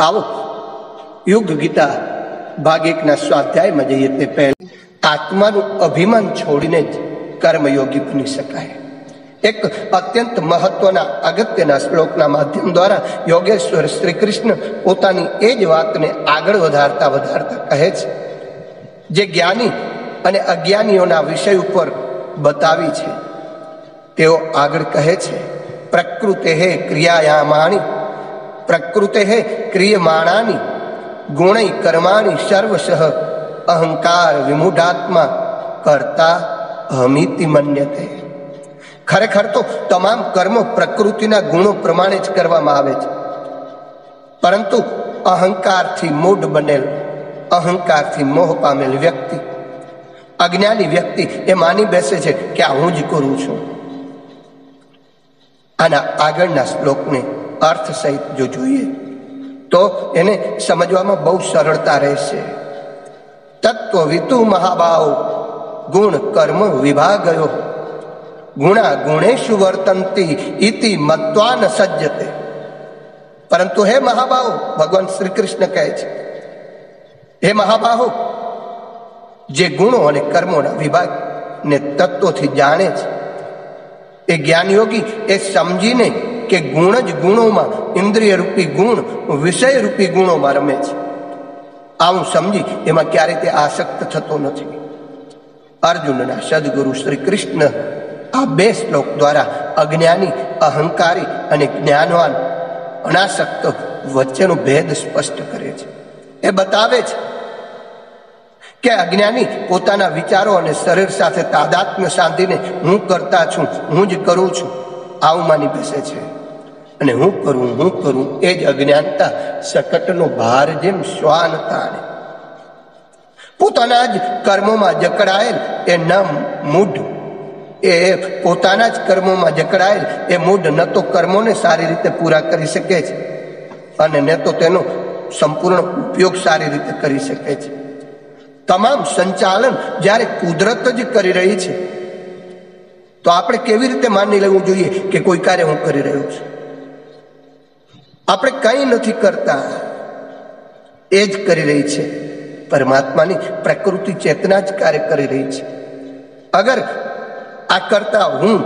आओ युग गीता भाग 1 ना स्वाध्याय में जइए ते पहले आत्माનું અભિમાન છોડીને જ કર્મયોગી બની શકાય। એક અત્યંત મહત્વના અગત્યના શ્લોકના માધ્યમ દ્વારા યોગેશ્વર શ્રી કૃષ્ણ પોતાની એ જ વાતને આગળ વધારતા કહે છે જે જ્ઞાની અને અજ્ઞાનીઓના વિષય ઉપર બતાવી છે। તેઓ આગળ કહે છે, પ્રકૃતે ક્રિયાયામાણી પ્રકૃતે ક્રિયમાણાની ગુણૈ કર્માણી સર્વશઃ અહંકાર વિમૂઢાત્મા કરતા અહમિતિ મન્યતે। ખરેખર તો તમામ કર્મો પ્રકૃતિના ગુણો પ્રમાણે જ કરવામાં આવે છે, પરંતુ અહંકારથી મૂઢ બનેલ, અહંકારથી મોહ પામેલ વ્યક્તિ, અજ્ઞાની વ્યક્તિ એ માની બેસે છે કે આ હું જ કરું છું। આના આગળના શ્લોકને અર્થ સહિત જો જોઈએ તો એને સમજવામાં બહુ સરળતા રહેશે। તત્વવિતુ મહાભાવ ગુણ કર્મ વિભાગયો ગુણા ગુણેશુ વર્તંતી ઇતિ મત્વા ન સજ્જતે। પરંતુ હે મહાબાહો, ભગવાન શ્રી કૃષ્ણ કહે છે, હે મહાબાહો, જે ગુણો અને કર્મોના વિભાગને તત્વોથી જાણે છે એ જ્ઞાનયોગી એ સમજીને કે ગુણ જ ગુણોમાં, ઇન્દ્રિય રૂપી ગુણ વિષય રૂપી ગુણોમાં રમે છે, આવું સમજી એમાં ક્યારે તે આસક્ત થતો નથી। અર્જુનના સદગુરુ શ્રી કૃષ્ણ આ 2 શ્લોક દ્વારા અજ્ઞાની, અહંકારી અને જ્ઞાનવાન, અનાસક્ત વચ્ચેનો ભેદ સ્પષ્ટ કરે છે। એ બતાવે છે કે અજ્ઞાની પોતાના વિચારો અને શરીર સાથે તાદાત્મ્ય સાધીને હું કરતા છું, હું જ કરું છું આવું માની બેસે છે, અને હું કરું એ જ અજ્ઞાનતા શકટનો ભાર જેમ શ્વાન તાણે। પોતાના જ કર્મોમાં જકડાયેલ એ ન મૂઢ, એ પોતાના જ કર્મોમાં જકડાયેલ એ મૂઢ ન તો કર્મોને સારી રીતે પૂરા કરી શકે છે અને ન તો તેનો સંપૂર્ણ ઉપયોગ સારી રીતે કરી શકે છે। તમામ સંચાલન જ્યારે કુદરત જ કરી રહી છે તો આપણે કેવી રીતે માની લેવું જોઈએ કે કોઈ કાર્ય હું કરી રહ્યો છું? આપણે કંઈ નથી કરતા, એ જ કરી રહી છે પરમાત્માની પ્રકૃતિ ચેતના જ કાર્ય કરી રહી છે। અગર આ કરતા હું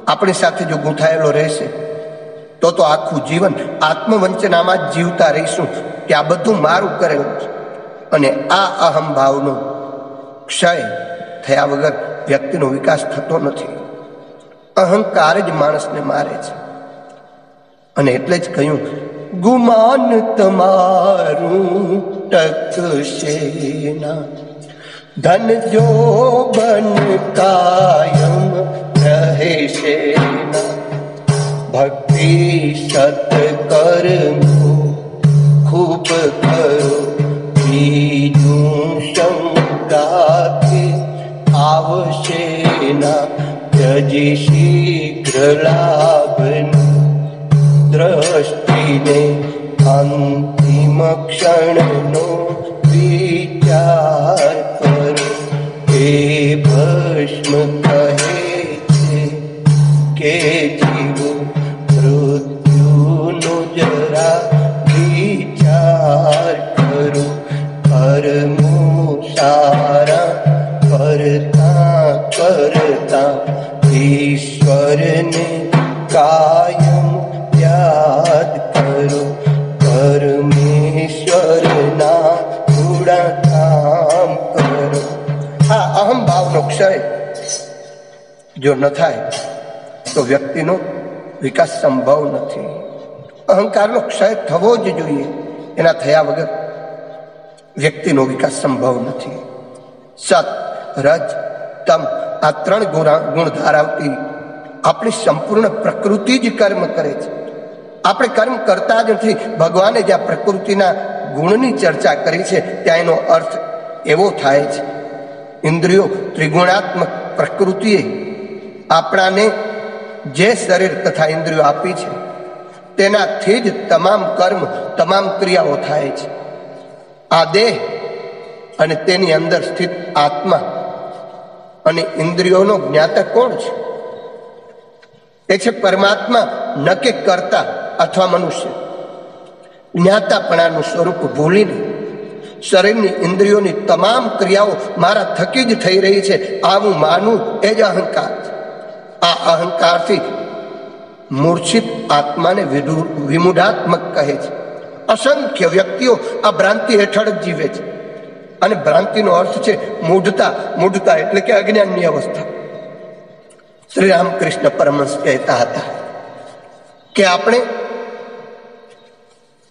આપણી સાથે જો ગૂંથાયેલો રહેશે તો આખું જીવન આત્મવંચનામાં જ જીવતા રહીશું કે આ બધું મારું કરેલું છે, અને આ અહમભાવનો ક્ષય થયા વગર વ્યક્તિનો વિકાસ થતો નથી। અહંકાર જ માણસને મારે છે, અને એટલે જ કહ્યું, ગુમાન તમારું ટકશે ના, ધન જો બન કાયમ રહેશે ના, ભક્તિ સત કરમો ખૂબ કરો, બીજું શંકાથી આવશે ના, ત્યજી શીઘ્ર લાભની દ્રષ્ટિને, અંતિમ ક્ષણનો વિચાર કરો। એ ભસ્મ કહે છે કે જીવો મૃત્યુનો જરા વિચાર કરો, કર્મો સારા કરતા ઈશ્વરને કાયમ યાદ કરો, પરમેશ્વરના ગુણગાન કરો। આ અહમ ભાવનો ક્ષય જો ન થાય તો વ્યક્તિનો વિકાસ સંભવ નથી। અહંકારનો ક્ષય થવો જ જોઈએ, એના થયા વગર વ્યક્તિનો વિકાસ સંભવ નથી। સત, રજ, તમ આ 3 ગુણ ધરાવતી આપણી સંપૂર્ણ પ્રકૃતિ જ કર્મ કરે છે। આપણે કર્મ કરતા જ નથી। ભગવાને જ્યાં પ્રકૃતિના ગુણની ચર્ચા કરી છે ત્યાં એનો અર્થ એવો થાય છે, ઇન્દ્રિયો ત્રિગુણાત્મક પ્રકૃતિએ આપણાને જે શરીર તથા ઇન્દ્રિયો આપી છે તેનાથી જ તમામ કર્મ, તમામ ક્રિયાઓ થાય છે। આ દેહ અને તેની અંદર સ્થિત આત્મા અને ઇન્દ્રિયોનો જ્ઞાતા કોણ છે? એ છે પરમાત્મા, ન કે કર્તા અથવા મનુષ્ય। જ્ઞાતાપણાનું સ્વરૂપ ભૂલીને શરીરની ઇન્દ્રિયોની તમામ ક્રિયાઓ મારા થકી જ થઈ રહી છે આવું માનવું એ જ અહંકાર છે. આ અહંકારથી મૂર્છિત આત્માને વિમૂઢાત્મક કહે છે. અસંખ્ય વ્યક્તિઓ આ ભ્રાંતિ હેઠળ જ જીવે છે અને ભ્રાંતિનો અર્થ છે મૂઢતા. મૂઢતા એટલે કે અજ્ઞાનની અવસ્થા. શ્રી રામકૃષ્ણ પરમહંસ કહેતા હતા કે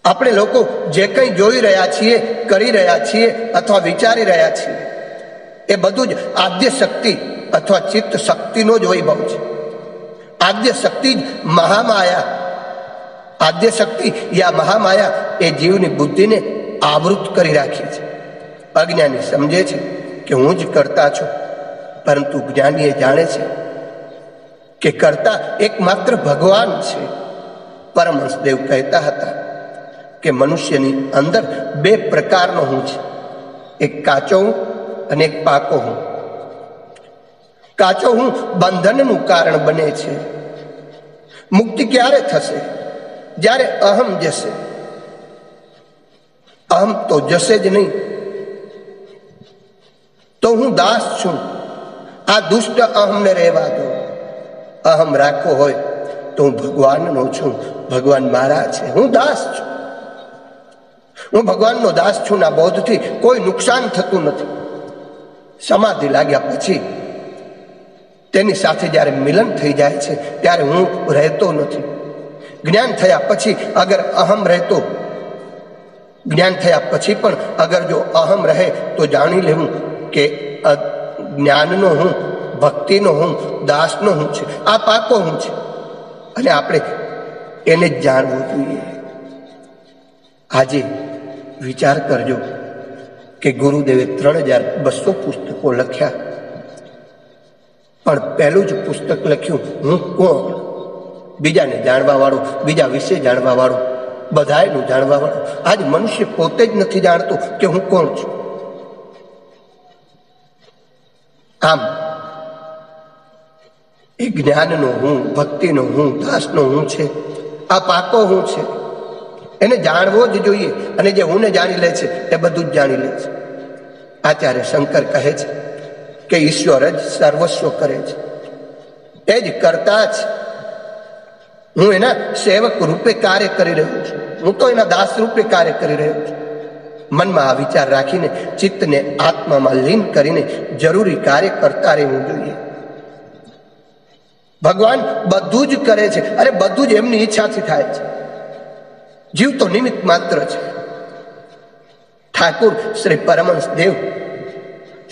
આપણે લોકો જે કંઈ જોઈ રહ્યા છીએ, કરી રહ્યા છીએ અથવા વિચારી રહ્યા છીએ એ બધું જ આદ્ય શક્તિ અથવા ચિત્ત શક્તિનો જ વૈભવ છે. આદ્ય શક્તિ જ મહામાયા, આદ્ય શક્તિ યા મહામાયા એ જીવની બુદ્ધિને આવૃત કરી રાખી છે. અજ્ઞાની સમજે છે કે હું જ કરતા છું, પરંતુ જ્ઞાની એ જાણે છે કે કરતા એકમાત્ર ભગવાન છે. પરમહંસદેવ કહેતા હતા કે મનુષ્યની અંદર બે પ્રકારનો હું છે, એક કાચો હું અને એક પાકો હું. કાચો હું બંધનનું કારણ બને છે. મુક્તિ ક્યારે થશે? જ્યારે અહમ જશે. અહમ તો જશે જ નહીં. તો હું દાસ છું. આ દુષ્ટ અહમને રહેવા દો. અહમ રાખવો હોય તો હું ભગવાનનો છું, ભગવાન મારા છે, હું દાસ છું. હું ભગવાનનો દાસ છું ના બોધથી કોઈ નુકસાન થતું નથી. સમાધિ લાગ્યા પછી તેની સાથે જ્યારે મિલન થઈ જાય છે ત્યારે હું રહેતો નથી. જ્ઞાન થયા પછી અગર અહમ રહેતો, જ્ઞાન થયા પછી પણ અગર જો અહમ રહે તો જાણી લેવું કે જ્ઞાનનો હું, ભક્તિનો હું, દાસનો હું છે. આ પાકો હું છે અને આપણે એને જ જાણવું જોઈએ. આજે વિચાર કરજો કે ગુરુદેવે 3200 પુસ્તકો લખ્યા, પણ પહેલું જ પુસ્તક લખ્યું હું કોણ. બીજાને જાણવા વાળું, બીજા વિશે જાણવા વાળું, બધાયનું જાણવા વાળું. આજ મનુષ્ય પોતે જ નથી જાણતો કે હું કોણ છું. આમ એ જ્ઞાનનો હું, ભક્તિનો હું, દાસનો હું છે. આ પાકો હું છે. એને જાણવો જ જોઈએ અને જે હું ને જાણી લે છે એ બધું જ જાણી લે છે. આચાર્ય શંકર કહે છે કે ઈશ્વર જ સર્વસ્વ કરે છે, એ જ કરતા છે. હું એના સેવક રૂપે કાર્ય કરી રહ્યો છું, હું તો એના દાસ રૂપે કાર્ય કરી રહ્યો છું. મનમાં આ વિચાર રાખીને ચિત્તને આત્મામાં લીન કરીને જરૂરી કાર્ય કરતા રહેવું જોઈએ. ભગવાન બધું જ કરે છે અને બધું જ એમની ઈચ્છાથી થાય છે. જીવ તો નિમિત્ત માત્ર છે. ઠાકુર શ્રી પરમહંસદેવ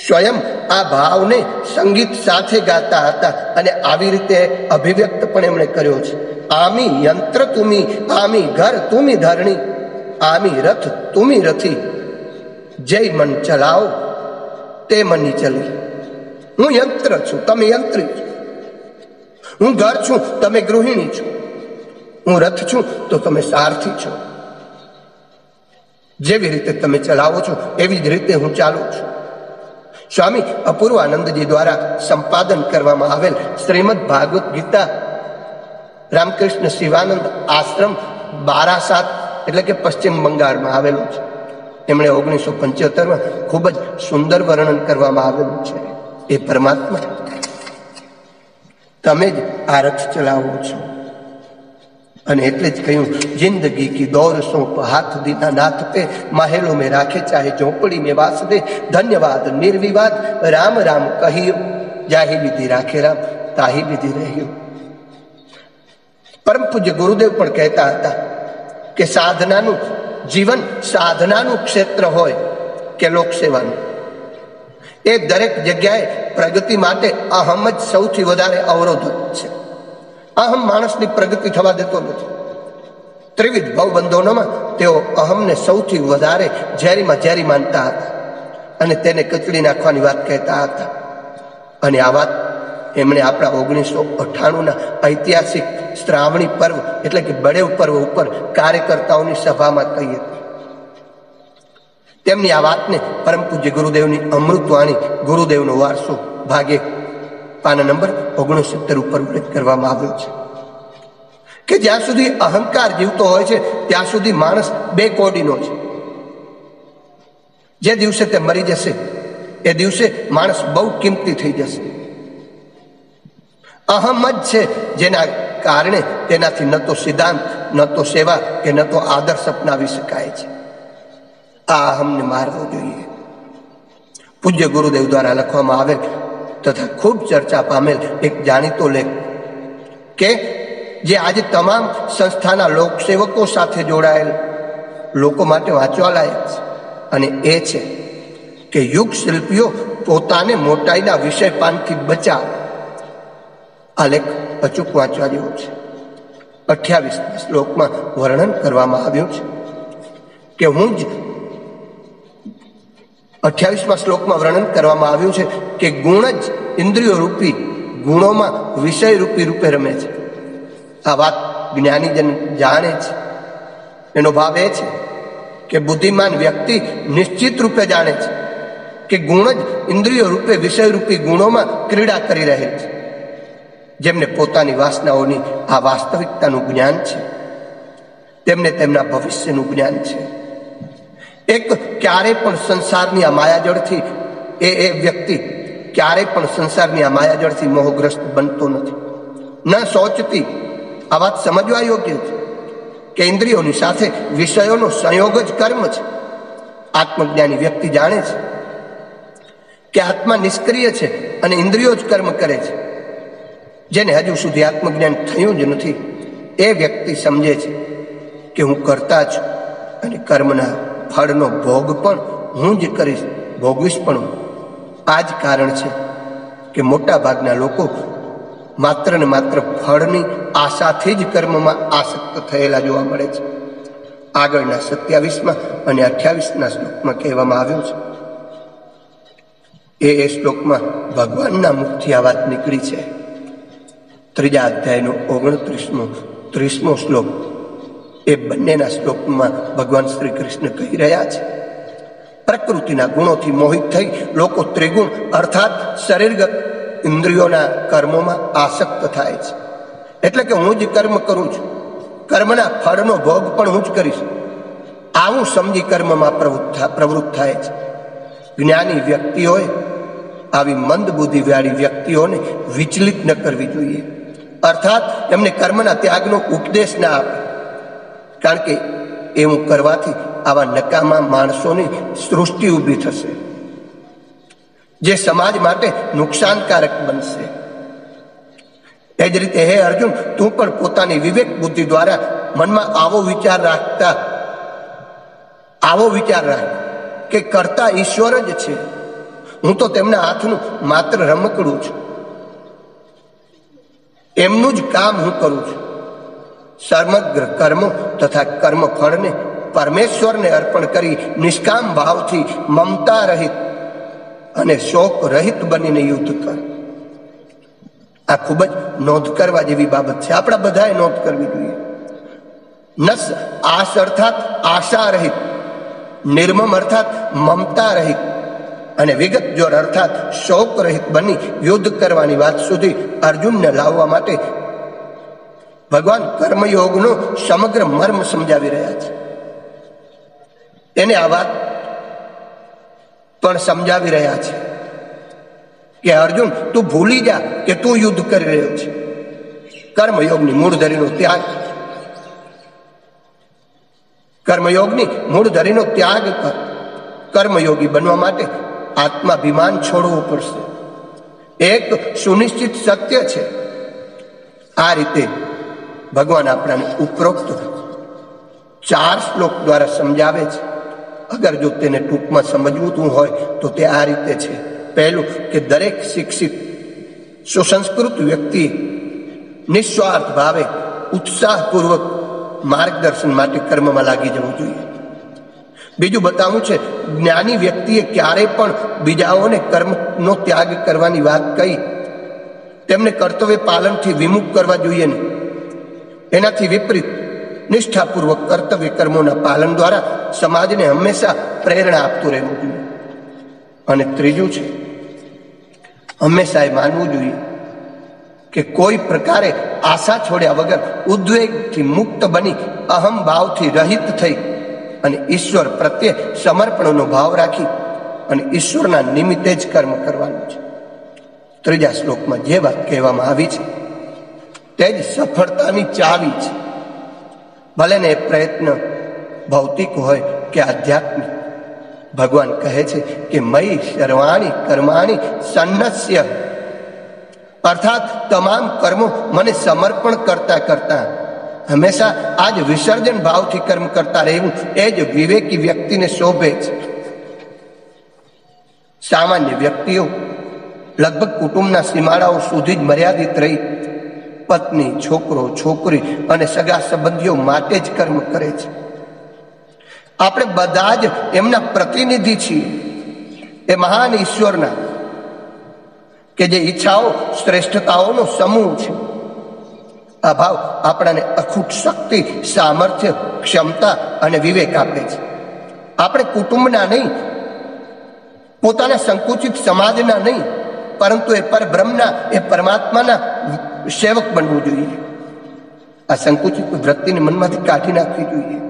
સ્વયં આ ભાવને સંગીત સાથે ગાતા હતા અને આવી રીતે અભિવ્યક્ત પણ એમણે કર્યો છે. આમી યંત્ર તુમી, આમી ઘર તુમી ધરણી, આમી રથ તુમી રથી, જય મન ચલાવો તે મની ચલી. હું યંત્ર છું, તમે યંત્રી છો. હું ઘર છું, તમે ગૃહિણી છો. હું રથ છું તો તમે સારથી છો. જેવી રીતે તમે ચલાવો છો એવી જ રીતે હું ચાલું છું. સ્વામી અપૂર્વાનંદજી દ્વારા સંપાદન કરવામાં આવેલ શ્રીમદ ભાગવત ગીતા રામકૃષ્ણ શિવાનંદ આશ્રમ બારાસાત એટલે કે પશ્ચિમ બંગાળમાં આવેલું છે. એમણે 1975માં ખૂબ જ સુંદર વર્ણન કરવામાં આવેલું છે. એ પરમાત્મા તમે જ આ રથ ચલાવો છો. અને એટલે જ કહ્યું જિંદગી કી દौर सौंप हाथ दीना नाथ पे, महलों में राखे चाहे झोपड़ी में वास दे, धन्यवाद निर्विवाद राम राम कहियो, जाहि विधि राखे राम ताहि विधि रहियो. પરમ પૂજ્ય ગુરુદેવ પણ કહેતા હતા કે સાધનાનું જીવન, સાધનાનું ક્ષેત્ર હોય કે લોકસેવાનું, એ દરેક જગ્યાએ પ્રગતિ માટે અહમ જ સૌથી વધારે અવરોધક છે. અહમ માણસની પ્રગતિ થવા દેતો નથી. ત્રિવિધ ભવબંધોમાં તેઓ અહમને સૌથી વધારે ઝેરીમાં ઝેરી માનતા હતા અને તેને કચડી નાખવાની વાત કહેતા હતા. અને આ વાત એમણે આપણા 1998ના ઐતિહાસિક શ્રાવણી પર્વ એટલે કે બળેવ પર્વ ઉપર કાર્યકર્તાઓની સભામાં કહી હતી. તેમની આ વાતને પરમ પૂજ્ય ગુરુદેવની અમૃતવાણી ગુરુદેવનો વારસો ભાગે પાના નંબર 69 ઉપર ઉલ્લેખ કરવામાં આવ્યો છે. કે જ્યાં સુધી અહંકાર જીવતો હોય છે ત્યાં સુધી માણસ બે કોડીનો છે. જે દિવસે તે મરી જશે એ દિવસે માણસ બહુ કિંમતી થઈ જશે. અહમ જ છે જેના કારણે તેનાથી ન તો સિદ્ધાંત, ન તો સેવા કે ન તો આદર્શ અપનાવી શકાય છે. આ અહમને મારવો જોઈએ. પૂજ્ય ગુરુદેવ દ્વારા લખવામાં આવેલ તથા ખૂબ ચર્ચા પામેલ એક જાણીતો લેખ કે જે આજે તમામ સંસ્થાના લોકસેવકો સાથે જોડાયેલ લોકો માટે વાંચવા લાયક છે, અને એ છે કે યુગ શિલ્પીઓ પોતાને મોટાઈના વિષયપાનથી બચાવ. આ લેખ અચૂક વાંચવા જેવો છે. 28 શ્લોકમાં વર્ણન કરવામાં આવ્યું છે કે હું જ 28મા શ્લોકમાં વર્ણન કરવામાં આવ્યું છે કે ગુણ જ ઇન્દ્રિયો રૂપી ગુણોમાં વિષય રૂપી રૂપે રમે છે. આ વાત જ્ઞાનીજન જાણે છે. એનો ભાવ એ છે કે બુદ્ધિમાન વ્યક્તિ નિશ્ચિત રૂપે જાણે છે કે ગુણ જ ઇન્દ્રિયો રૂપે વિષય રૂપી ગુણોમાં ક્રીડા કરી રહે છે. જેમને પોતાની વાસનાઓની આ વાસ્તવિકતાનું જ્ઞાન છે તેમને તેમના ભવિષ્યનું જ્ઞાન છે. એક ક્યારેય પણ સંસારની આ માયાજળથી એ વ્યક્તિ ક્યારેય પણ સંસારની આ માયાજળથી મોહગ્રસ્ત બનતો નથી, ન સોચતી. આ વાત સમજવા યોગ્ય છે કે ઇન્દ્રિયોની સાથે વિષયોનો સંયોગ જ કર્મ છે. આત્મજ્ઞાની વ્યક્તિ જાણે છે કે આત્મા નિષ્ક્રિય છે અને ઇન્દ્રિયો જ કર્મ કરે છે. જેને હજુ સુધી આત્મજ્ઞાન થયું જ નથી એ વ્યક્તિ સમજે છે કે હું કરતા છું અને કર્મના ફળનો ભોગ પણ હું જ કરીશ, ભોગવીશ પણ હું. આ જ કારણ છે કે મોટા ભાગના લોકો માત્ર ને માત્ર ફળની આશાથી જ કર્મમાં આસક્ત થયેલા જોવા મળે છે. આગળના 27મા અને 28ના શ્લોકમાં કહેવામાં આવ્યું છે. એ શ્લોકમાં ભગવાનના મુખથી આ વાત નીકળી છે. 3જા અધ્યાયનો 29મો શ્લોક. એ બંનેના શ્લોકમાં ભગવાન શ્રી કૃષ્ણ કહી રહ્યા છે, પ્રકૃતિના ગુણોથી મોહિત થઈ લોકો ત્રિગુણ અર્થાત શરીરગત ઇન્દ્રિયોના કર્મોમાં આસક્ત થાય છે. એટલે કે હું જ કર્મ કરું છું, કર્મના ફળનો ભોગ પણ હું જ કરીશ, આવું સમજી કર્મમાં પ્રવૃત્ત થાય છે. જ્ઞાની વ્યક્તિઓએ આવી મંદ બુદ્ધિવાળી વ્યક્તિઓને વિચલિત ન કરવી જોઈએ, અર્થાત એમને કર્મના ત્યાગનો ઉપદેશ ના આપે. કારણ કે એવું કરવાથી આવા નકામા માણસોની સૃષ્ટિ ઊભી થશે જે સમાજ માટે નુકસાનકારક બનશે. એ જ રીતે હે અર્જુન, તું પણ પોતાની વિવેક બુદ્ધિ દ્વારા મનમાં આવો વિચાર રાખ કે કરતા ઈશ્વર જ છે, હું તો તેમના હાથનું માત્ર રમકડું છું, એમનું જ કામ હું કરું છું. સમગ્ર કર્મો તથા કર્મ ફળને પરમેશ્વરને અર્પણ કરી નિષ્કામ ભાવથી મમતા રહિત અને શોક રહિત બનીને યુદ્ધ કર. આ ખૂબ જ નોંધ કરવા જેવી બાબત છે. આપણા બધાએ નોંધ કરવી જોઈએ. નસ આશ અર્થાત આશા રહિત, નિર્મમ અર્થાત મમતા રહિત અને વિગત જોર અર્થાત શોક રહિત બની યુદ્ધ કરવાની વાત સુધી અર્જુનને લાવવા માટે ભગવાન કર્મયોગનો સમગ્ર મર્મ સમજાવી રહ્યા છે. એને આ વાત પણ સમજાવી રહ્યા છે કે અર્જુન, તું ભૂલી જા કે તું યુદ્ધ કરી રહ્યો છે. કર્મયોગની મૂળધરીનો ત્યાગ, કર્મયોગની મૂળધરીનો ત્યાગ કર. કર્મયોગી બનવા માટે આત્માભિમાન છોડવું પડશે. એક સુનિશ્ચિત સત્ય છે. આ રીતે ભગવાન આપણાને ઉપરોક્ત 4 શ્લોક દ્વારા સમજાવે છે. અગર જો તેને ટૂંકમાં સમજવું હોય તો તે આ રીતે છે. પહેલું કે દરેક શિક્ષિત સુસંસ્કૃત વ્યક્તિ નિસ્વાર્થ ભાવે ઉત્સાહપૂર્વક માર્ગદર્શન માટે કર્મમાં લાગી જવું જોઈએ. બીજું બતાવવું છે, જ્ઞાની વ્યક્તિએ ક્યારેય પણ બીજાઓને કર્મનો ત્યાગ કરવાની વાત કહી તેમને કર્તવ્ય પાલનથી વિમુખ કરવા જોઈએ નહીં. એનાથી વિપરીત નિષ્ઠાપૂર્વક કર્તવ્ય કર્મોના પાલન દ્વારા સમાજને હંમેશા પ્રેરણા આપતું રહેવું જોઈએ. અને ત્રીજું છે, હંમેશા એ માનવું જોઈએ કે કોઈ પ્રકારે આશા છોડ્યા વગર ઉદ્વેગથી મુક્ત બની અહમ ભાવથી રહિત થઈ અને ઈશ્વર પ્રત્યે સમર્પણનો ભાવ રાખી અને ઈશ્વરના નિમિત્તે જ કર્મ કરવાનું છે. ત્રીજા શ્લોકમાં જે વાત કહેવામાં આવી છે તે જ સફળતાની ચાવી છે. ભલે ને એ પ્રયત્ન ભૌતિક હોય કે આધ્યાત્મિક. ભગવાન કહે છે કે મયી સર્વાણી કર્માણી સન્નસ્ય, અર્થાત તમામ કર્મો મને સમર્પણ કરતા કરતા હંમેશા આજ વિસર્જન ભાવથી કર્મ કરતા રહેવું એ જ વિવેકી વ્યક્તિને શોભે છે. સામાન્ય વ્યક્તિઓ લગભગ કુટુંબના સીમાડાઓ સુધી જ મર્યાદિત રહી પત્ની, છોકરો, છોકરી અને સગા સંબંધીઓ માટે જ કર્મ કરે છે. આપણે બધા જ એમના પ્રતિનિધિ છીએ, એ મહાન ઈશ્વરના, કે જે ઈચ્છાઓ શ્રેષ્ઠતાઓનો સમૂહ છે. આ ભાવ આપણાને અખૂટ શક્તિ, સામર્થ્ય, ક્ષમતા અને વિવેક આપે છે. આપણે કુટુંબના નહીં, પોતાના સંકુચિત સમાજના નહીં, પરંતુ એ પરબ્રહ્મના, એ પરમાત્માના સેવક બનવું જોઈએ. આ સંકુચિત વૃત્તિને મનમાંથી કાઢી નાખવી જોઈએ.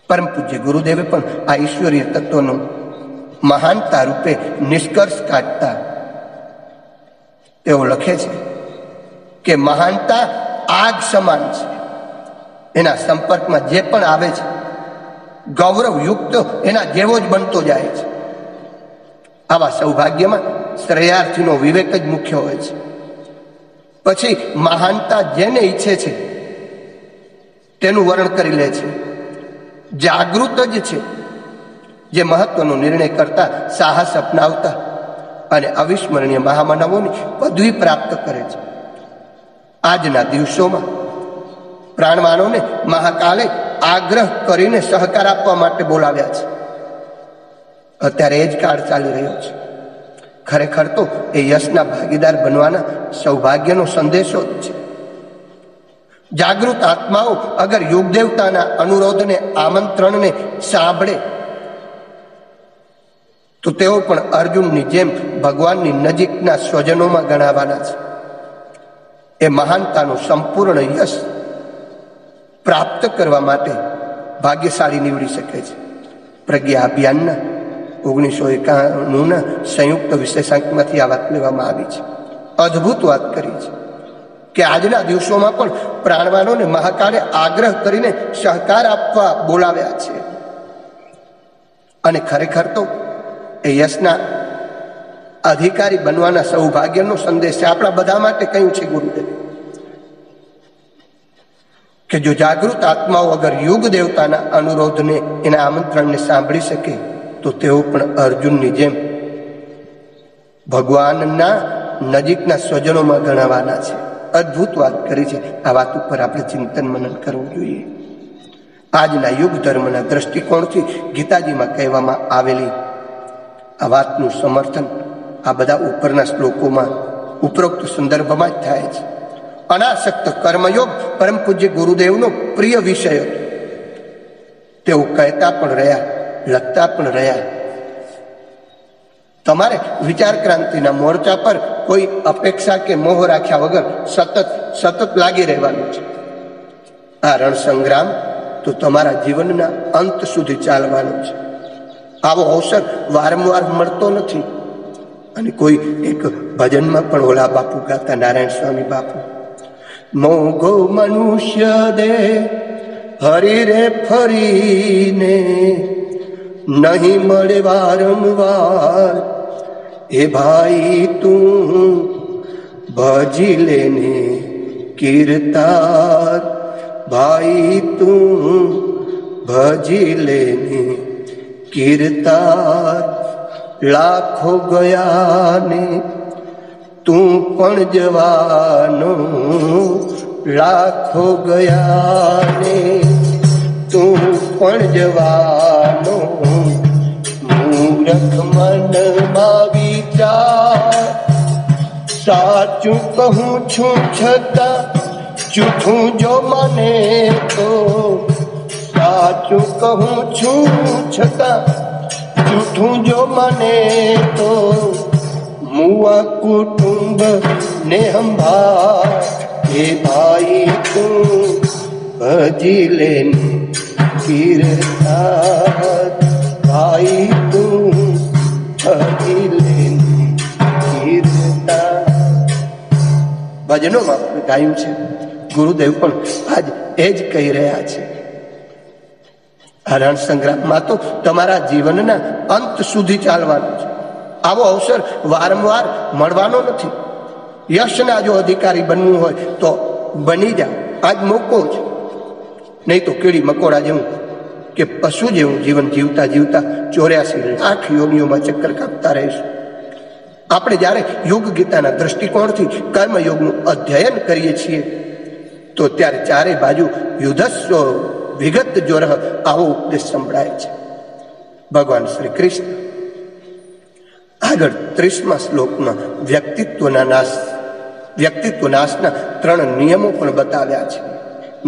પરમ પૂજ્ય ગુરુદેવે પણ આ ઈશ્વરીય તત્વનો મહાનતા રૂપે નિષ્કર્ષ કાઢતા તેઓ લખે છે કે મહાનતા આગ સમાન છે. એના સંપર્કમાં જે પણ આવે છે ગૌરવયુક્ત એના જેવો જ બનતો જાય છે. આવા સૌભાગ્યમાં શ્રેયાર્થીનો વિવેક જ મુખ્ય હોય છે. પછી મહાનતા જેને ઈચ્છે છે તેનું વર્ણન કરી લે છે. જાગૃત જ છે જે મહત્વનો નિર્ણય કરતા, સાહસ અપનાવતા અને અવિસ્મરણીય મહામાનવોની પદવી પ્રાપ્ત કરે છે. આજના દિવસોમાં પ્રાણવાનોને મહાકાલે આગ્રહ કરીને સહકાર આપવા માટે બોલાવ્યા છે. અત્યારે એ જ કાળ ચાલી રહ્યો છે. ખરેખર તો એ યશના ભાગીદાર બનવાના સૌભાગ્યનો સંદેશો જ છે. જાગૃત આત્માઓ અગર યુગ દેવતાના અનુરોધને, આમંત્રણને સાંભળે તો તેઓ પણ અર્જુનની જેમ ભગવાનની નજીકના સ્વજનોમાં ગણાવાના છે. એ મહાનતાનો સંપૂર્ણ યશ પ્રાપ્ત કરવા માટે ભાગ્યશાળી નીવડી શકે છે. પ્રજ્ઞા અભિયાનના 1991ના સંયુક્ત વિશેષાંકમાંથી આ વાત લેવામાં આવી છે. અદ્ભુત વાત કરી છે કે આજના દિવસોમાં પણ પ્રાણવાનોને મહાકાળે આગ્રહ કરીને સહકાર આપવા બોલાવ્યા છે. અને ખરેખર તો એ યશના અધિકારી બનવાના સૌભાગ્યનો સંદેશ છે. આપણા બધા માટે કહ્યું છે ગુરુદેવ કે જો જાગૃત આત્માઓ અગર યુગ દેવતાના અનુરોધને, એના આમંત્રણને સાંભળી શકે તો તેઓ પણ અર્જુનની જેમ ભગવાનના નજીકના સ્વજનોમાં ગણાવાના છે. અદ્ભુત વાત કરી છે. આ વાત ઉપર આપણે ચિંતન મનન કરવું જોઈએ. આજના યુગ ધર્મના દ્રષ્ટિકોણથી ગીતાજીમાં કહેવામાં આવેલી આ વાતનું સમર્થન આ બધા ઉપરના શ્લોકોમાં ઉપરોક્ત સંદર્ભમાં જ થાય છે. અનાસક્ત કર્મયોગ પરમ પૂજ્ય ગુરુદેવનો પ્રિય વિષય હતો. તેઓ કહેતા પણ રહ્યા, લખતા પણ રહ્યા. તમારે વિચાર ક્રાંતિના મોરચા પર કોઈ અપેક્ષા કે મોહ રાખ્યા વગર સતત લાગી રહેવાનું છે. આ રણ સંગ્રામ તો તમારા જીવનના અંત સુધી ચાલવાનો છે. આવો અવસર વારંવાર મળતો નથી. અને કોઈ એક ભજનમાં પણ ઓલા બાપુ ગાતા, નારાયણ સ્વામી બાપુ, મોગો મનુષ્ય દે હરી રે ફરીને નહીં મળે વારંવાર, એ ભાઈ તું ભજી લેને કીર્તાર, ભાઈ તું ભજી લેને કીર્તાર. લાખો ગયા ને તું પણ જવાનો, લાખો ગયા ને તું પણ જવાનો. મૂરખ મનમાં વિચાર, સાચું કહું છું છતાં જૂઠું જો મને તો, સાચું કહું છું છતાં જૂઠું જો મને તો. मुआ कुटुंब ने संभाल, हे भाई तू भजी लेन कीर्तान, भाई तू भजी लेन कीर्तान। ભજનોમાં ગાયું છે, ગુરુદેવ પણ આજ એ જ કહી રહ્યા છે। આ રણ સંગ્રામમાં તો તમારા જીવનના અંત સુધી ચાલવાનું છે। આવો અવસર વારંવાર મળવાનો નથી। યશના જો અધિકારી બનવું હોય તો બની જાઓ, આજ મોકો છે। નહીં તો કીડી મકોડા જેવું કે પશુ જેવું જીવન જીવતા જીવતા 84 લાખ યોગીઓમાં ચક્કર કાપતા રહીશું। આપણે જ્યારે યોગ ગીતાના દ્રષ્ટિકોણથી કર્મયોગનું અધ્યયન કરીએ છીએ તો ત્યારે ચારે બાજુ યુધસ્વ વિગત જોરહ આવો ઉપદેશ સંભળાય છે। ભગવાન શ્રી કૃષ્ણ આગળ 30મા શ્લોકમાં વ્યક્તિત્વ નાશના 3 નિયમો પણ બતાવ્યા છે।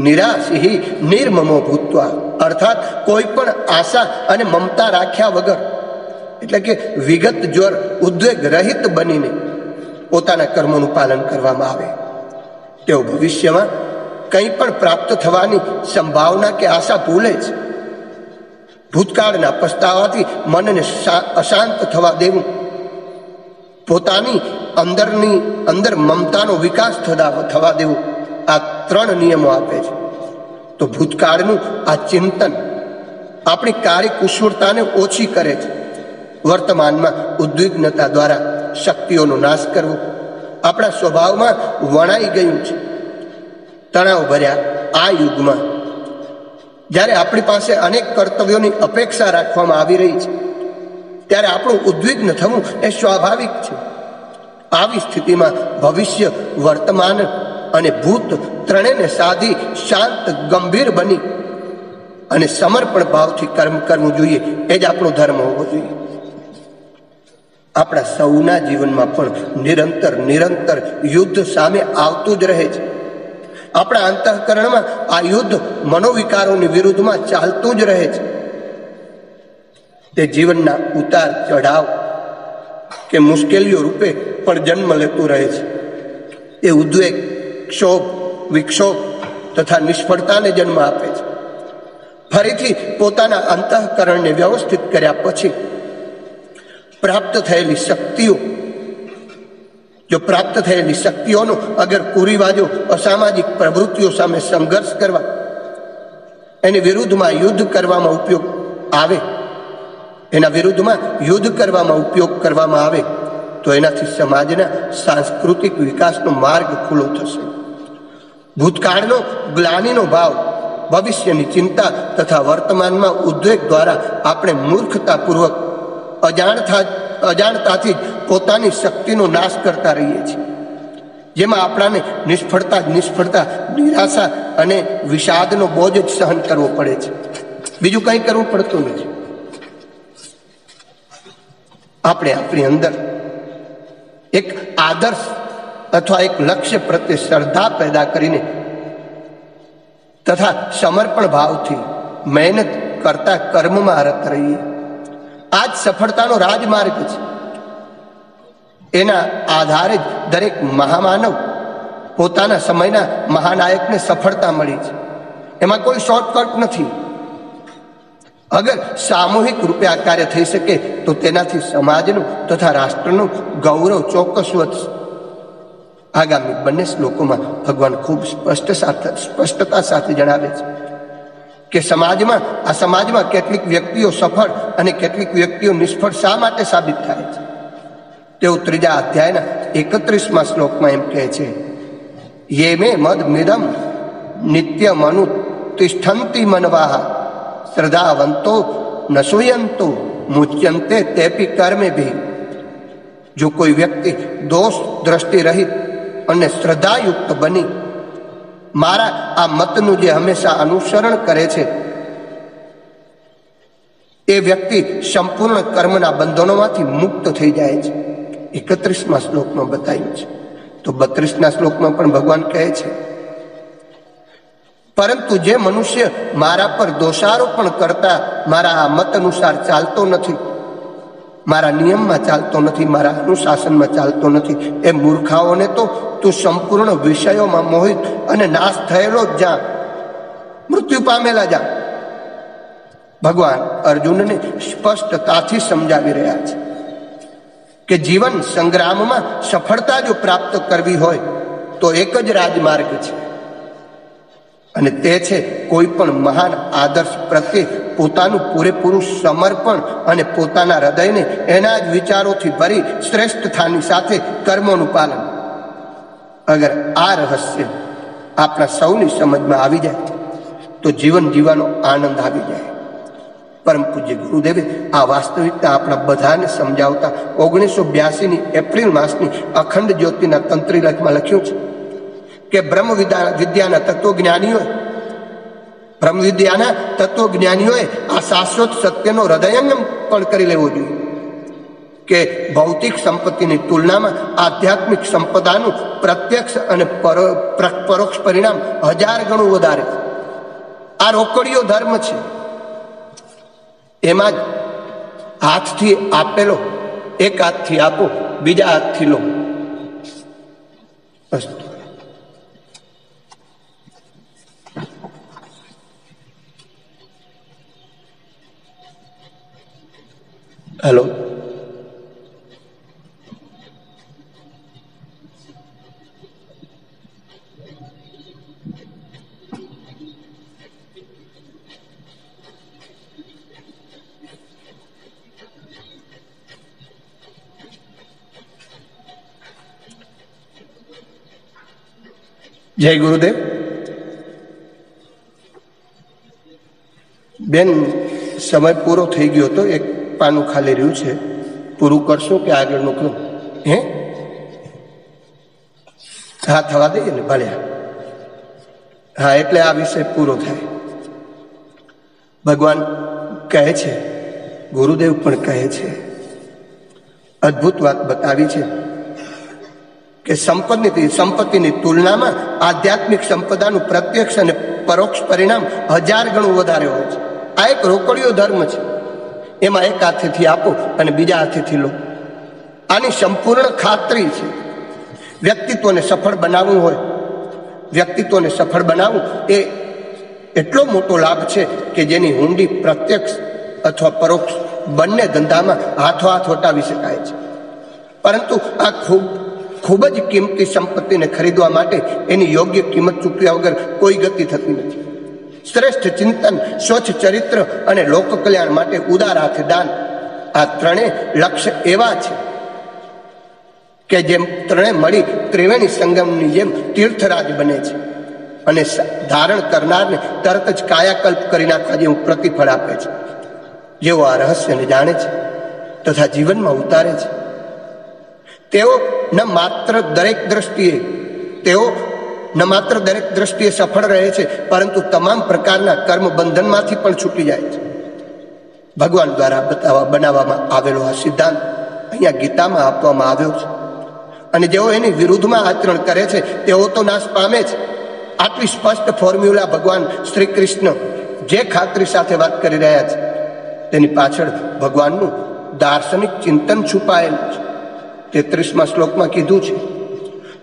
નિરાશી નિર્મમો ભૂત્વા, અર્થાત કોઈ પણ આશા અને મમતા રાખ્યા વગર, એટલે કે વિગત જોર ઉદ્વેગ રહિત બનીને પોતાના કર્મોનું પાલન કરવામાં આવે। તેઓ ભવિષ્યમાં કંઈ પણ પ્રાપ્ત થવાની સંભાવના કે આશા ભૂલે છે। ભૂતકાળના પસ્તાવાથી મનને અશાંત થવા દેવું, પોતાની અંદર મમતાનો વિકાસ થવા દેવું, આ 3 નિયમો આપે છે। તો ભૂતકાળનું આ ચિંતન આપણી કાર્યકુશળતાને ઓછી કરે છે। વર્તમાનમાં ઉદ્વિગ્નતા દ્વારા શક્તિઓનો નાશ કરવો આપણા સ્વભાવમાં વણાઈ ગયું છે। તણાવ ભર્યા આ યુગમાં જ્યારે આપણી પાસે અનેક કર્તવ્યોની અપેક્ષા રાખવામાં આવી રહી છે ત્યારે આપણું ઉદ્વિગ્ન થવું એ સ્વાભાવિક છે। આવી સ્થિતિમાં ભવિષ્ય, વર્તમાન અને ભૂત ત્રણેયને સાધી શાંત ગંભીર બની અને સમર્પણ ભાવથી કર્મ કરવું જોઈએ, એ જ આપણો ધર્મ હોવો જોઈએ। આપણા સૌના જીવનમાં પણ નિરંતર યુદ્ધ સામે આવતું જ રહે છે। આપણા અંતઃકરણમાં આ યુદ્ધ મનોવિકારોની વિરુદ્ધમાં ચાલતું જ રહે છે। તે જીવનના ઉતાર ચઢાવ કે મુશ્કેલીઓ રૂપે પણ જન્મ લેતું રહે છે। એ ઉદ્વેગ, ક્ષોભ, વિક્ષોભ તથા નિષ્ફળતાને જન્મ આપે છે। ફરીથી પોતાના અંતઃકરણને વ્યવસ્થિત કર્યા પછી પ્રાપ્ત થયેલી શક્તિઓનો અગર કુરિવાજો, અસામાજિક પ્રવૃત્તિઓ સામે સંઘર્ષ કરવા, એની વિરુદ્ધમાં યુદ્ધ કરવામાં ઉપયોગ કરવામાં આવે તો એનાથી સમાજના સાંસ્કૃતિક વિકાસનો માર્ગ ખુલ્લો થશે। ભૂતકાળનો ગ્લાનિનો ભાવ, ભવિષ્યની ચિંતા તથા વર્તમાનમાં ઉદ્વેગ દ્વારા આપણે મૂર્ખતાપૂર્વક અજાણતાથી જ પોતાની શક્તિનો નાશ કરતા રહીએ છીએ, જેમાં આપણાને નિષ્ફળતા, નિરાશા અને વિષાદનો બોજ જ સહન કરવો પડે છે। બીજું કંઈ કરવું પડતું નથી। આપણે આપણી અંદર એક આદર્શ અથવા એક લક્ષ્ય પ્રત્યે શ્રદ્ધા પેદા કરીને તથા સમર્પણ ભાવથી મહેનત કરતા કર્મમાં રત રહીએ। આ જ સફળતાનો રાજમાર્ગ છે। એના આધારે જ દરેક મહામાનવ પોતાના સમયના મહાનાયકને સફળતા મળી છે। એમાં કોઈ શોર્ટકટ નથી। અગર સામૂહિક રૂપે આ કાર્ય થઈ શકે તો તેનાથી સમાજનું તથા રાષ્ટ્રનું ગૌરવ ચોક્કસ વધશે। આગામી બંને શ્લોકોમાં ભગવાન ખૂબ સ્પષ્ટતા સાથે જણાવે છે કે સમાજમાં કેટલીક વ્યક્તિઓ સફળ અને કેટલીક વ્યક્તિઓ નિષ્ફળ શા માટે સાબિત થાય છે। તેઓ 3જા અધ્યાયના 31મા શ્લોકમાં એમ કહે છે, યે મે મદ મિદમ નિત્યમનુ તિષ્ઠંતિ મનવાહ શ્રદ્ધાવંતો નશુયંતો મુચ્યંતે તેપી કર્મે ભી। જો કોઈ વ્યક્તિ દોષ દ્રષ્ટિ રહિત અને શ્રદ્ધાયુક્ત બની મારા આ મતનું જે હંમેશા અનુસરણ કરે છે એ વ્યક્તિ સંપૂર્ણ કર્મના બંધનોમાંથી મુક્ત થઈ જાય છે। 31મા શ્લોકમાં બતાવ્યું છે। તો 32ના શ્લોકમાં પણ ભગવાન કહે છે, પરંતુ જે મનુષ્ય મારા પર દોષારોપણ કરતા મારા આ મત અનુસાર ચાલતો નથી, મારા નિયમમાં ચાલતો નથી, મારા અનુશાસનમાં ચાલતો નથી, એ મૂર્ખાઓને તો તું સંપૂર્ણ વિષયોમાં મોહિત અને નાશ થયેલો જ જા, મૃત્યુ પામેલા જા. ભગવાન અર્જુનને સ્પષ્ટતાથી સમજાવી રહ્યા છે કે જીવન સંગ્રામમાં સફળતા જો પ્રાપ્ત કરવી હોય તો એક જ રાજમાર્ગ છે, અને તે છે કોઈ પણ મહાન આદર્શ પ્રત્યે પોતાનું પૂરેપૂરું સમર્પણ અને પોતાના હૃદયને એના જ વિચારોથી ભરી શ્રેષ્ઠતાની સાથે કર્મોનું પાલન. અગર આ રહસ્ય આપણા સૌની સમજમાં આવી જાય તો જીવન જીવવાનો આનંદ આવી જાય. પરમ પૂજ્ય ગુરુદેવે આ વાસ્તવિકતા આપણા બધાને સમજાવતા 1982ની એપ્રિલ માસની અખંડ જ્યોતિના તંત્રી લખમાં લખ્યું છે કે બ્રહ્મ વિદ્યાના તત્વજ્ઞાનીઓએ આ શાશ્વત સત્યનો હૃદયંગમ પણ કરી લેવો જોઈએ કે ભૌતિક સંપત્તિની તુલનામાં આધ્યાત્મિક સંપદાનું પ્રત્યક્ષ અને પરોક્ષ પરિણામ 1000 ગણું વધારે. આ રોકડીયો ધર્મ છે. એમાં જ હાથથી આપેલો એક હાથથી આપો, બીજા હાથથી લો. હેલો, જય ગુરુદેવ. બેન, સમય પૂરો થઈ ગયો હતો. એક પાનું ખાલી રહ્યું છે, પૂરું કરશું કે આગળનું કરું? હા, થવા દઈએ ને, ભલે. હા, એટલે આ વિષય પૂરો થાય. ભગવાન કહે છે, ગુરુદેવ પણ કહે છે, અદ્ભુત વાત બતાવી છે કે સંપત્તિની તુલનામાં આધ્યાત્મિક સંપદાનું પ્રત્યક્ષ અને પરોક્ષ પરિણામ 1000 ગણું વધારે હોય છે. આ એક રોકડીયો ધર્મ છે. એમાં એક હાથેથી આપો અને બીજા હાથેથી લો. આની સંપૂર્ણ ખાતરી છે. વ્યક્તિત્વને સફળ બનાવવું એ એટલો મોટો લાભ છે કે જેની હુંડી પ્રત્યક્ષ અથવા પરોક્ષ બંને ધંધામાં હાથોહાથ વટાવી શકાય છે. પરંતુ આ ખૂબ જ કિંમતી સંપત્તિને ખરીદવા માટે એની યોગ્ય કિંમત ચૂકવ્યા વગર કોઈ ગતિ થતી નથી. શ્રેષ્ઠ ચિંતન, સ્વચ્છ ચરિત્ર અને લોક કલ્યાણ માટે ઉદાર હાથે દાન, આ ત્રણેય લક્ષ્ય એવા છે કે જેમ ત્રણેય મળી ત્રિવેણી સંગમની જેમ તીર્થરાજ બને છે અને ધારણ કરનારને તરત જ કાયાકલ્પ કરી નાખવા જેવું પ્રતિફળ આપે છે. જેઓ આ રહસ્યને જાણે છે તથા જીવનમાં ઉતારે છે, તેઓ ન માત્ર દરેક દ્રષ્ટિએ સફળ રહે છે, પરંતુ તમામ પ્રકારના કર્મ બંધનમાંથી પણ છૂટી જાય છે. ભગવાન દ્વારા બનાવવામાં આવેલો આ સિદ્ધાંત અહીંયા ગીતામાં આપવામાં આવ્યો છે, અને જેઓ એની વિરુદ્ધમાં આચરણ કરે છે તેઓ તો નાશ પામે છે. આટલી સ્પષ્ટ ફોર્મ્યુલા ભગવાન શ્રી કૃષ્ણ જે ખાતરી સાથે વાત કરી રહ્યા છે તેની પાછળ ભગવાનનું દાર્શનિક ચિંતન છુપાયેલું છે. 33મા શ્લોકમાં કીધું છે,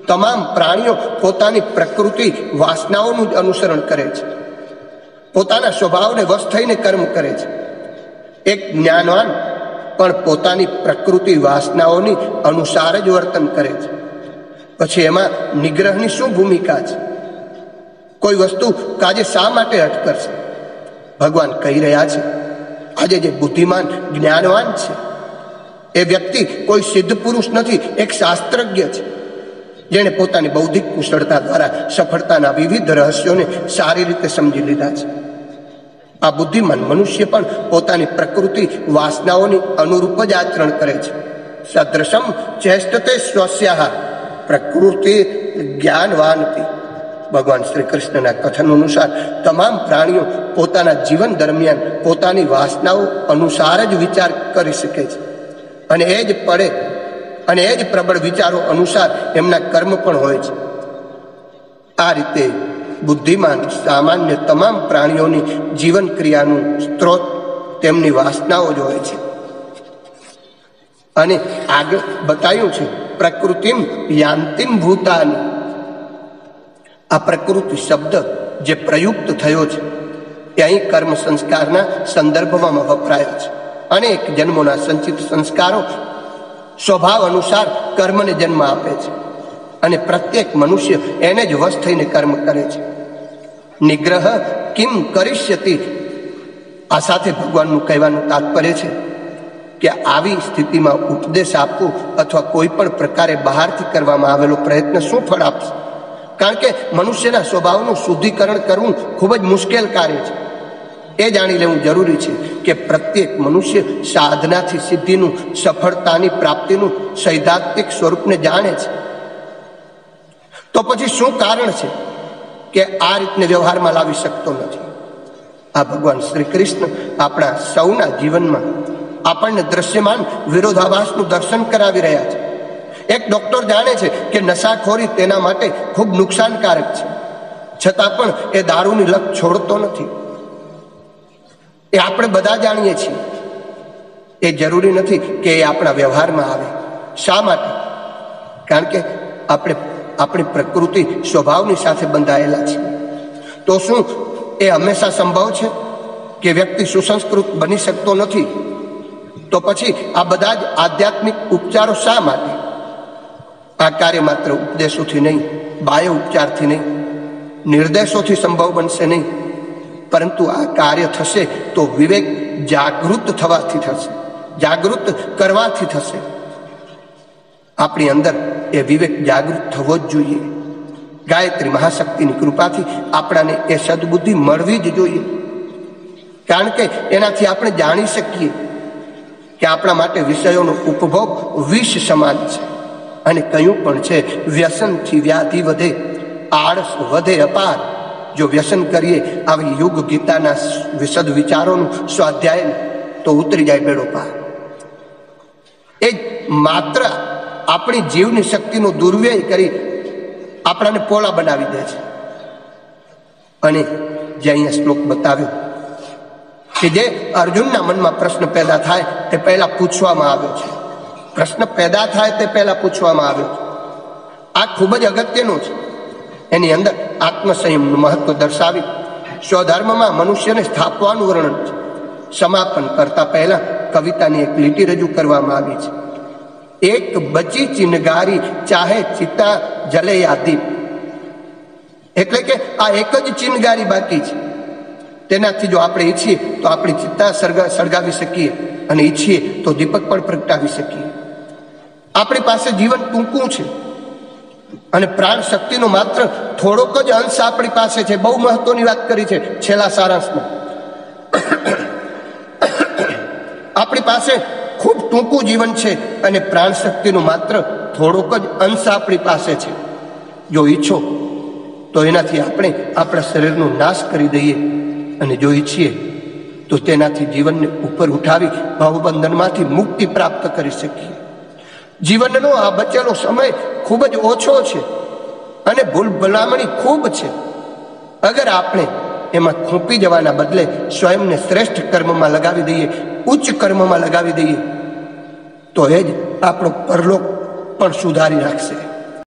તમામ પ્રાણીઓ પોતાની પ્રકૃતિ વાસનાઓનું જ અનુસરણ કરે છે, પોતાના સ્વભાવને વશ થઈને કર્મ કરે છે. એક જ્ઞાનવાન પણ પોતાની પ્રકૃતિ વાસનાઓની અનુસાર જ વર્તન કરે છે. પછી એમાં નિગ્રહની શું ભૂમિકા છે? કોઈ વસ્તુ કાજે શા માટે હઠ કરશે? ભગવાન કહી રહ્યા છે, આજે જે બુદ્ધિમાન જ્ઞાનવાન છે એ વ્યક્તિ કોઈ સિદ્ધ પુરુષ નથી, એક શાસ્ત્રજ્ઞ છે જેણે પોતાની બૌદ્ધિક કુશળતા દ્વારા સફળતાના વિવિધ રહસ્યોને સારી રીતે સમજી લીધા છે. આ બુદ્ધિમાન મનુષ્ય પણ પોતાની પ્રકૃતિ વાસનાઓની અનુરૂપ જ આચરણ કરે છે. સદૃશમ ચેષ્ટતે સ્વસ્યાહ પ્રકૃતિ જ્ઞાનવાનતી. ભગવાન શ્રી કૃષ્ણના કથન અનુસાર તમામ પ્રાણીઓ પોતાના જીવન દરમિયાન પોતાની વાસનાઓ અનુસાર જ વિચાર કરી શકે છે, અને એ જ પ્રબળ વિચારો અનુસાર એમના કર્મ પણ હોય છે. આ રીતે બુદ્ધિમાન સામાન્ય તમામ પ્રાણીઓની જીવન ક્રિયાનું સ્ત્રોત તેમની વાસનાઓ જ હોય છે. અને આગળ બતાવ્યું છે પ્રકૃતિમ યાંતિમ ભૂતાની. આ પ્રકૃતિ શબ્દ જે પ્રયુક્ત થયો છે એ અહીં કર્મ સંસ્કારના સંદર્ભમાં વપરાયો છે. અનેક જન્મોના સંચિત સંસ્કારો સ્વભાવ અનુસાર કર્મને જન્મ આપે છે અને પ્રત્યેક મનુષ્ય એને જ વશ થઈને કર્મ કરે છે. નિગ્રહ કિમ કરિષ્યતિ, આ સાથે ભગવાનનું કહેવાનું તાત્પર્ય છે કે આવી સ્થિતિમાં ઉપદેશ આપવું અથવા કોઈ પણ પ્રકારે બહારથી કરવામાં આવેલો પ્રયત્ન શું ફળ આપશે? કારણ કે મનુષ્યના સ્વભાવનું શુદ્ધિકરણ કરવું ખૂબ જ મુશ્કેલ કાર્ય છે. એ જાણી લેવું જરૂરી છે કે પ્રત્યેક મનુષ્ય સાધનાથી સિદ્ધિનું, સફળતાની પ્રાપ્તિનું સૈદ્ધાંતિક સ્વરૂપને જાણે છે. તો પછી શું કારણ છે કે આ રીતને વ્યવહારમાં લાવી શકતો નથી? આ ભગવાન શ્રી કૃષ્ણ આપણા સૌના જીવનમાં આપણને દ્રશ્યમાન વિરોધાભાસનું દર્શન કરાવી રહ્યા છે. એક ડોક્ટર જાણે છે કે નશાખોરી તેના માટે ખૂબ નુકસાનકારક છે, છતાં પણ એ દારૂની લત છોડતો નથી. એ આપણે બધા જાણીએ છીએ. એ જરૂરી નથી કે એ આપણા વ્યવહારમાં આવે. શા માટે? કારણ કે આપણી પ્રકૃતિ સ્વભાવની સાથે બંધાયેલા છે. તો શું એ હંમેશા સંભવ છે કે વ્યક્તિ સુસંસ્કૃત બની શકતો નથી? તો પછી આ બધા જ આધ્યાત્મિક ઉપચારો શા માટે? આ કાર્ય માત્ર ઉપદેશોથી નહીં, બાહ્ય ઉપચારથી નહીં, નિર્દેશોથી સંભવ બનશે નહીં, પરંતુ આ કાર્ય થશે તો વિવેક જાગૃત થવાથી થશે, જાગૃત કરવાથી થશે. આપણી અંદર એ વિવેક જાગૃત થવો જ જોઈએ. ગાયત્રી મહાશક્તિની કૃપાથી આપણાને એ સદબુદ્ધિ મળવી જ જોઈએ. કારણ કે એનાથી આપણે જાણી શકીએ કે આપણા માટે વિષયોનો ઉપભોગ વિષ સમાન છે અને કયું પણ છે વ્યસનથી વ્યાધિ વધે, આળસ વધે અપાર. જો વ્યસન કરીએ આવી યુગ ગીતાના વિશદ વિચારોનું સ્વાધ્યાય તો ઉતરી જાય બેડો પાર. એ માત્ર આપણી જીવની શક્તિનો દુર્વ્યય કરી આપણાને પોળા બનાવી દે છે. અને જે અહીંયા શ્લોક બતાવ્યો કે જે અર્જુનના મનમાં પ્રશ્ન પેદા થાય તે પહેલા પૂછવામાં આવ્યો છે. પ્રશ્ન પેદા થાય તે પહેલા પૂછવામાં આવ્યો છે. આ ખૂબ જ અગત્યનું છે. એની અંદર આત્મસંયમનું મહત્વ દર્શાવી સ્વધર્મમાં મનુષ્યને સ્થાપવાનું વર્ણન છે. સમાપન કરતા પહેલા કવિતાની એક લીટી રજૂ કરવામાં આવી છે. એક બચી ચિનગારી ચાહે ચિતા જલે યાદીપ. એટલે કે આ એક જ ચિનગારી બાકી છે. તેનાથી જો આપણે ઈચ્છીએ તો આપણી ચિત્તા સળગાવી શકીએ અને ઈચ્છીએ તો દીપક પણ પ્રગટાવી શકીએ. આપણી પાસે જીવન ટૂંકું છે અને પ્રાણ શક્તિનો માત્ર થોડોક જ અંશ આપણી પાસે છે. બહુ મહત્વની વાત કરી છે છેલ્લા સારાંશમાં. આપણી પાસે ખૂબ ટૂંકું જીવન છે અને પ્રાણ શક્તિનો માત્ર થોડોક જ અંશ આપણી પાસે છે. જો ઈચ્છો તો એનાથી આપણે આપણા શરીરનો નાશ કરી દઈએ અને જો ઈચ્છીએ તો તેનાથી જીવનને ઉપર ઉઠાવી ભાવબંધનમાંથી મુક્તિ પ્રાપ્ત કરી શકીએ. જીવનનો આ બચેલો સમય ખૂબ જ ઓછો છે અને ભૂલ ભલામણી ખૂબ છે. અગર આપણે એમાં ખૂંપી જવાના બદલે સ્વયંને શ્રેષ્ઠ કર્મમાં લગાવી દઈએ, ઉચ્ચ કર્મમાં લગાવી દઈએ તો એ જ આપણો પરલોક પણ સુધારી રાખશે.